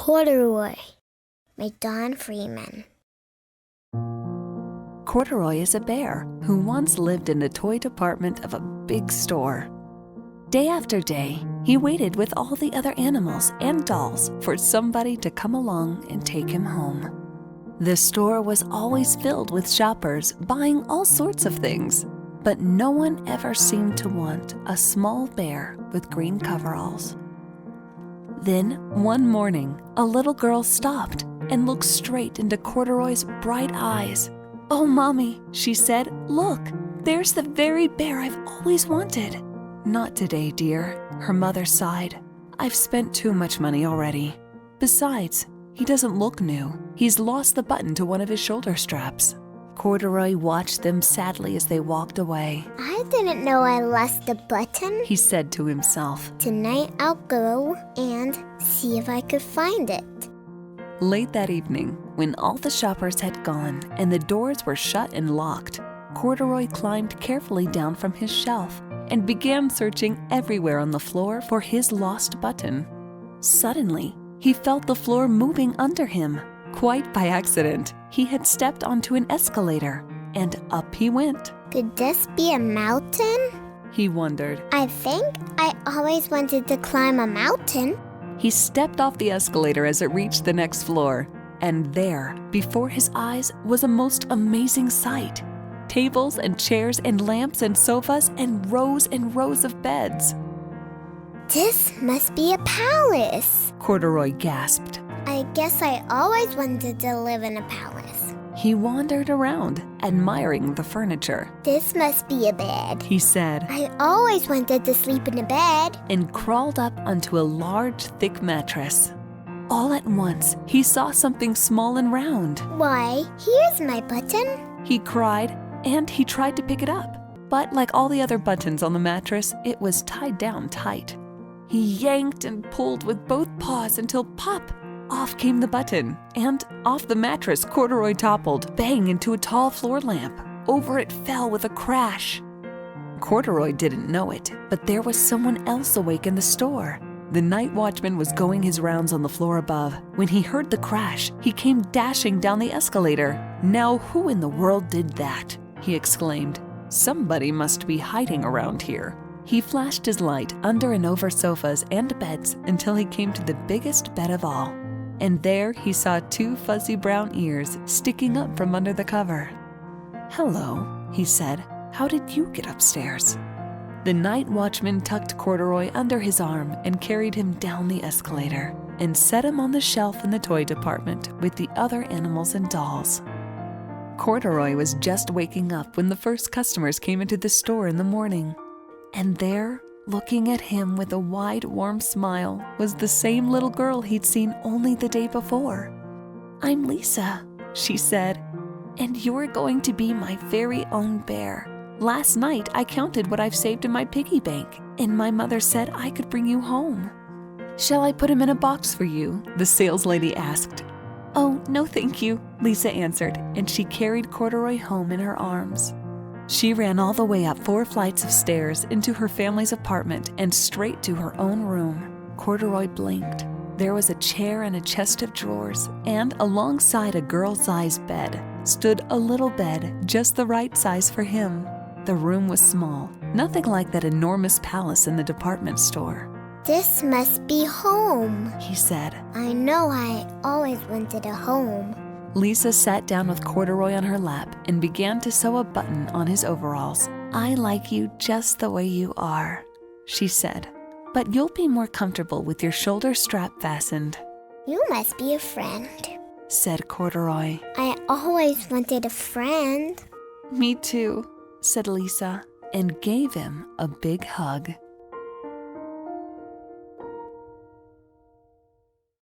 Corduroy by Don Freeman. Corduroy is a bear who once lived in the toy department of a big store. Day after day, he waited with all the other animals and dolls for somebody to come along and take him home. The store was always filled with shoppers buying all sorts of things, but no one ever seemed to want a small bear with green coveralls. Then, one morning, a little girl stopped and looked straight into Corduroy's bright eyes. "Oh, Mommy," she said, "look, there's the very bear I've always wanted." "Not today, dear," her mother sighed. "I've spent too much money already. Besides, he doesn't look new. He's lost the button to one of his shoulder straps." Corduroy watched them sadly as they walked away. I didn't know I lost the button. He said to himself. Tonight I'll go and see if I could find it. Late that evening, when all the shoppers had gone and the doors were shut and locked, Corduroy climbed carefully down from his shelf and began searching everywhere on the floor for his lost button. Suddenly, he felt the floor moving under him. Quite by accident, he had stepped onto an escalator, and up he went. Could this be a mountain? He wondered. I think I always wanted to climb a mountain. He stepped off the escalator as it reached the next floor, and there, before his eyes, was a most amazing sight. Tables and chairs and lamps and sofas and rows of beds. This must be a palace, Corduroy gasped. I guess I always wanted to live in a palace. He wandered around, admiring the furniture. This must be a bed, he said. I always wanted to sleep in a bed. And crawled up onto a large, thick mattress. All at once, he saw something small and round. Why, here's my button, he cried, and he tried to pick it up. But like all the other buttons on the mattress, it was tied down tight. He yanked and pulled with both paws until pop! Off came the button, and off the mattress Corduroy toppled, bang into a tall floor lamp. Over it fell with a crash. Corduroy didn't know it, but there was someone else awake in the store. The night watchman was going his rounds on the floor above. When he heard the crash, he came dashing down the escalator. "Now who in the world did that?" he exclaimed. "Somebody must be hiding around here." He flashed his light under and over sofas and beds until he came to the biggest bed of all. And there he saw two fuzzy brown ears sticking up from under the cover. "Hello," he said. "How did you get upstairs?" The night watchman tucked Corduroy under his arm and carried him down the escalator and set him on the shelf in the toy department with the other animals and dolls. Corduroy was just waking up when the first customers came into the store in the morning. And there, looking at him with a wide, warm smile, was the same little girl he'd seen only the day before. "I'm Lisa," she said, "and you're going to be my very own bear. Last night I counted what I've saved in my piggy bank, and my mother said I could bring you home." "Shall I put him in a box for you?" the saleslady asked. "Oh, no thank you," Lisa answered, and she carried Corduroy home in her arms. She ran all the way up 4 flights of stairs into her family's apartment and straight to her own room. Corduroy blinked. There was a chair and a chest of drawers, and alongside a girl-sized bed stood a little bed just the right size for him. The room was small, nothing like that enormous palace in the department store. This must be home, he said. I know I always wanted a home. Lisa sat down with Corduroy on her lap and began to sew a button on his overalls. "I like you just the way you are," she said, "but you'll be more comfortable with your shoulder strap fastened." You must be a friend, said Corduroy. I always wanted a friend. "Me too," said Lisa, and gave him a big hug.